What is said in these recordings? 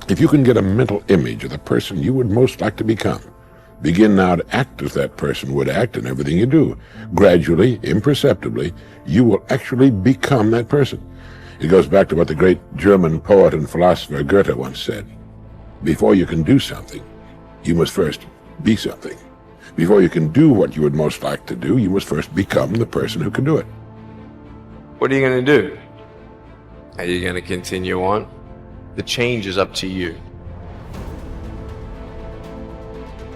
If you can get a mental image of the person you would most like to become, begin now to act as that person would act in everything you do. Gradually, imperceptibly, you will actually become that person. It goes back to what the great German poet and philosopher Goethe once said. Before you can do something, you must first be something. Before you can do what you would most like to do, you must first become the person who can do it. What are you going to do? Are you going to continue on? The change is up to you.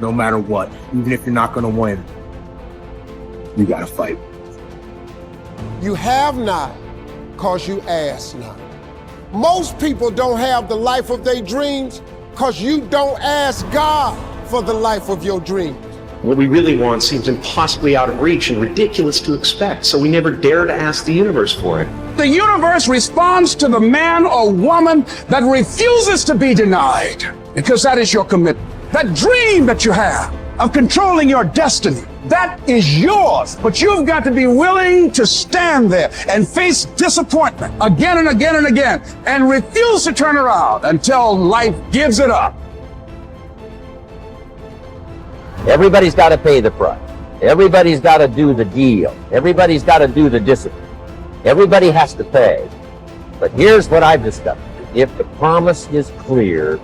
No matter what, even if you're not going to win, you got to fight. You have not, because you ask not. Most people don't have the life of their dreams because you don't ask God for the life of your dreams. What we really want seems impossibly out of reach and ridiculous to expect, so we never dare to ask the universe for it. The universe responds to the man or woman that refuses to be denied, because that is your commitment. That dream that you have of controlling your destiny, that is yours. But you've got to be willing to stand there and face disappointment again and again and again and refuse to turn around until life gives it up. Everybody's got to pay the price. Everybody's got to do the deal. Everybody's got to do the discipline. Everybody has to pay. But here's what I've discovered. If the promise is clear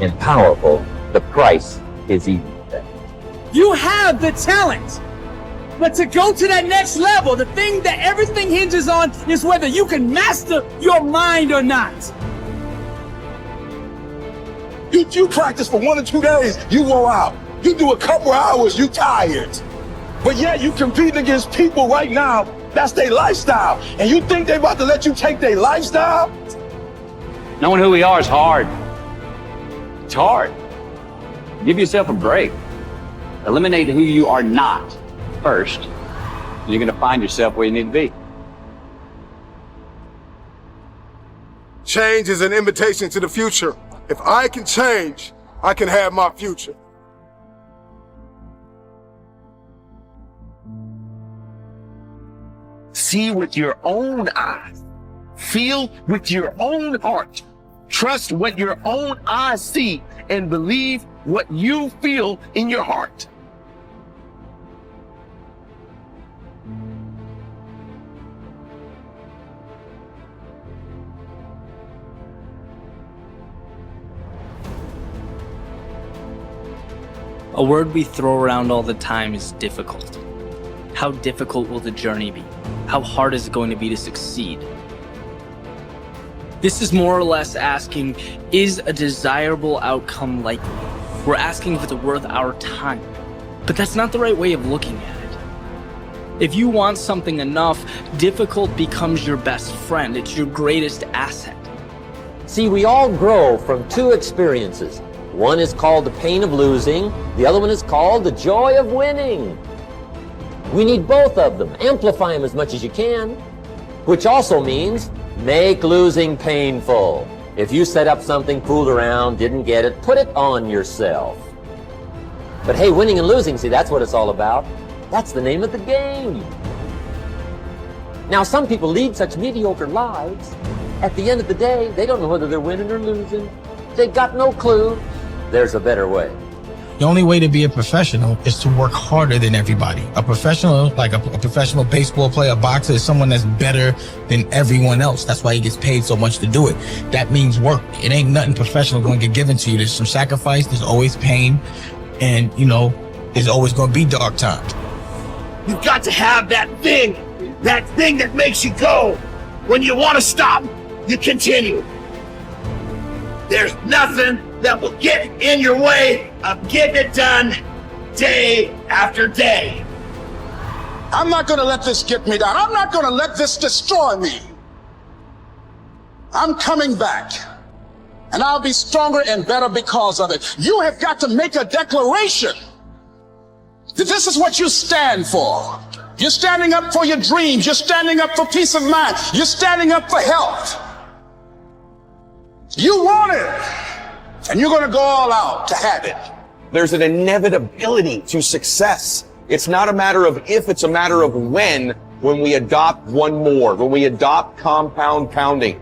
and powerful, the price is easy to pay. You have the talent, but to go to that next level, the thing that everything hinges on is whether you can master your mind or not. You practice for 1 or 2 days, you wore out. You do a couple hours, you tired. But yet you competing against people right now, that's their lifestyle. And you think they about to let you take their lifestyle? Knowing who we are is hard. It's hard. Give yourself a break. Eliminate who you are not first. You're going to find yourself where you need to be. Change is an invitation to the future. If I can change, I can have my future. See with your own eyes. Feel with your own heart. Trust what your own eyes see and believe what you feel in your heart. A word we throw around all the time is difficult. How difficult will the journey be? How hard is it going to be to succeed? This is more or less asking, is a desirable outcome likely? We're asking if it's worth our time. But that's not the right way of looking at it. If you want something enough, difficult becomes your best friend. It's your greatest asset. See, we all grow from 2 experiences. One is called the pain of losing. The other one is called the joy of winning. We need both of them. Amplify them as much as you can, which also means make losing painful. If you set up something, fooled around, didn't get it, put it on yourself. But hey, winning and losing, see, that's what it's all about. That's the name of the game. Now, some people lead such mediocre lives. At the end of the day, they don't know whether they're winning or losing. They've got no clue. There's a better way. The only way to be a professional is to work harder than everybody. A professional, like a professional baseball player, a boxer, is someone that's better than everyone else. That's why he gets paid so much to do it. That means work. It ain't nothing professional going to get given to you. There's some sacrifice, there's always pain, and, you know, there's always going to be dark times. You've got to have that thing that makes you go. When you want to stop, you continue. There's nothing that will get in your way of getting it done day after day. I'm not going to let this get me down. I'm not going to let this destroy me. I'm coming back, and I'll be stronger and better because of it. You have got to make a declaration that this is what you stand for. You're standing up for your dreams. You're standing up for peace of mind. You're standing up for health. You want it, and you're going to go all out to have it. There's an inevitability to success. It's not a matter of if, it's a matter of when we adopt one more, when we adopt compound pounding.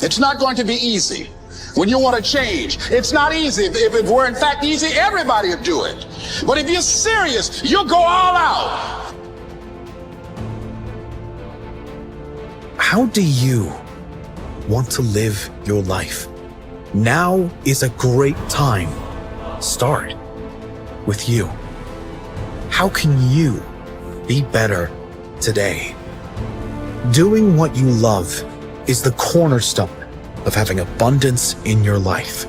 It's not going to be easy. When you want to change, it's not easy. If it were in fact easy, everybody would do it. But if you're serious, you'll go all out. How do you want to live your life? Now is a great time. Start with you. How can you be better today? Doing what you love is the cornerstone of having abundance in your life.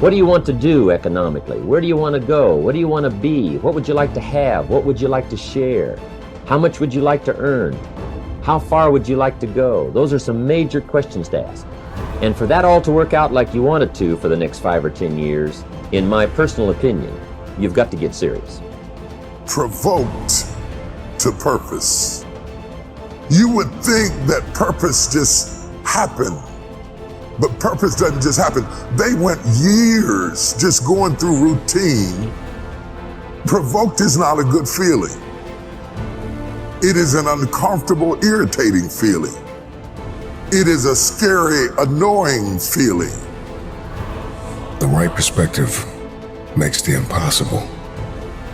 What do you want to do economically? Where do you want to go? What do you want to be? What would you like to have? What would you like to share? How much would you like to earn? How far would you like to go? Those are some major questions to ask. And for that all to work out like you want it to for the next 5 or 10 years, in my personal opinion, you've got to get serious. Provoked to purpose. You would think that purpose just happened, but purpose doesn't just happen. They went years just going through routine. Provoked is not a good feeling. It is an uncomfortable, irritating feeling. It is a scary, annoying feeling. The right perspective makes the impossible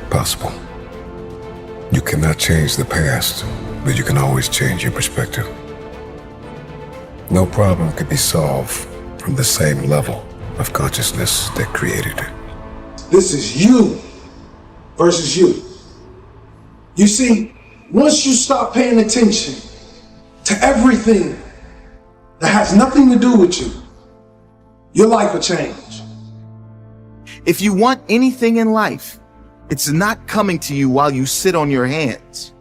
possible. You cannot change the past, but you can always change your perspective. No problem can be solved from the same level of consciousness that created it. This is you versus you. You see, once you stop paying attention to everything that has nothing to do with you, your life will change. If you want anything in life, it's not coming to you while you sit on your hands.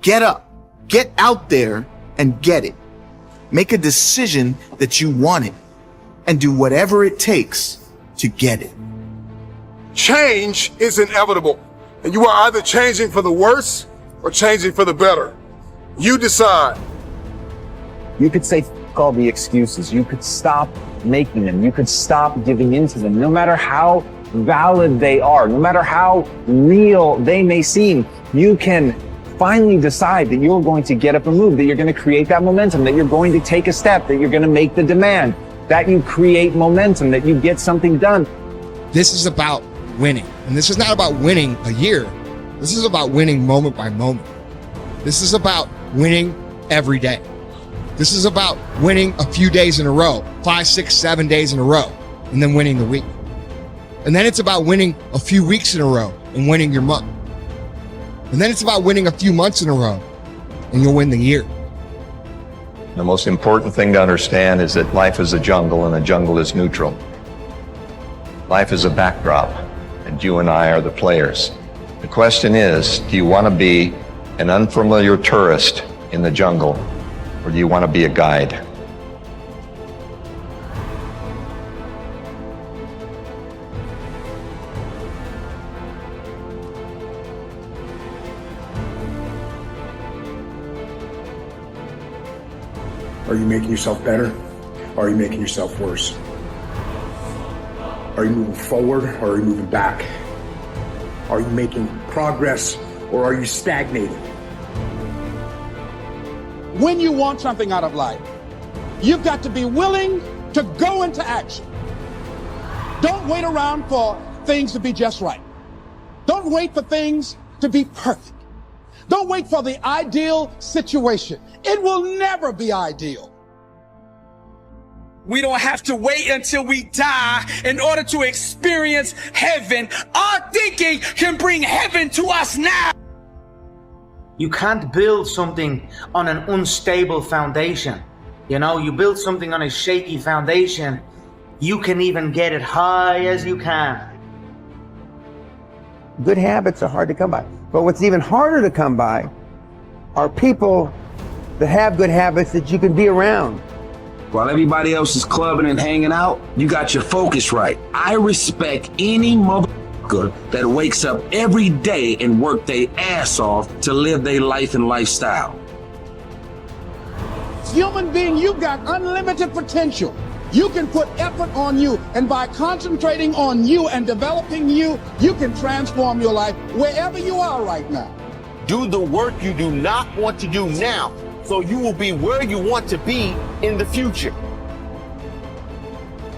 Get up, get out there and get it. Make a decision that you want it and do whatever it takes to get it. Change is inevitable, and you are either changing for the worse or changing for the better. You decide. You could say all the excuses. You could stop making them. You could stop giving into them. No matter how valid they are, no matter how real they may seem, you can finally decide that you're going to get up and move, that you're going to create that momentum, that you're going to take a step, that you're going to make the demand, that you create momentum, that you get something done. This is about winning. And this is not about winning a year. This is about winning moment by moment. This is about winning every day. This is about winning a few days in a row, 5, 6, 7 days in a row, and then winning the week. And then it's about winning a few weeks in a row and winning your month. And then it's about winning a few months in a row and you'll win the year. The most important thing to understand is that life is a jungle and a jungle is neutral. Life is a backdrop and you and I are the players. The question is, do you want to be an unfamiliar tourist in the jungle or do you want to be a guide? Are you making yourself better? Or are you making yourself worse? Are you moving forward or are you moving back? Are you making progress or are you stagnating? When you want something out of life, you've got to be willing to go into action. Don't wait around for things to be just right. Don't wait for things to be perfect. Don't wait for the ideal situation. It will never be ideal. We don't have to wait until we die in order to experience heaven. Our thinking can bring heaven to us now. You can't build something on an unstable foundation. You know, you build something on a shaky foundation, you can even get it high as you can. Good habits are hard to come by. But what's even harder to come by are people that have good habits that you can be around. While everybody else is clubbing and hanging out, you got your focus right. I respect any motherfucker that wakes up every day and work their ass off to live their life and lifestyle. Human being, you've got unlimited potential. You can put effort on you, and by concentrating on you and developing you, you can transform your life wherever you are right now. Do the work you do not want to do now so you will be where you want to be in the future.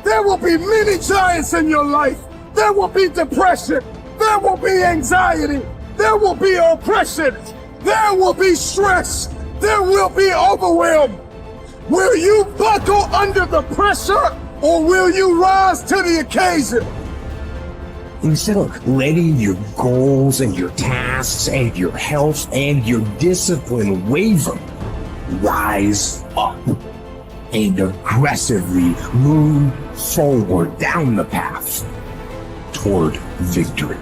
There will be many giants in your life. There will be depression. There will be anxiety. There will be oppression. There will be stress. There will be overwhelm. Will you buckle under the pressure or will you rise to the occasion? Instead of letting your goals and your tasks and your health and your discipline waver, rise up and aggressively move forward down the path toward victory.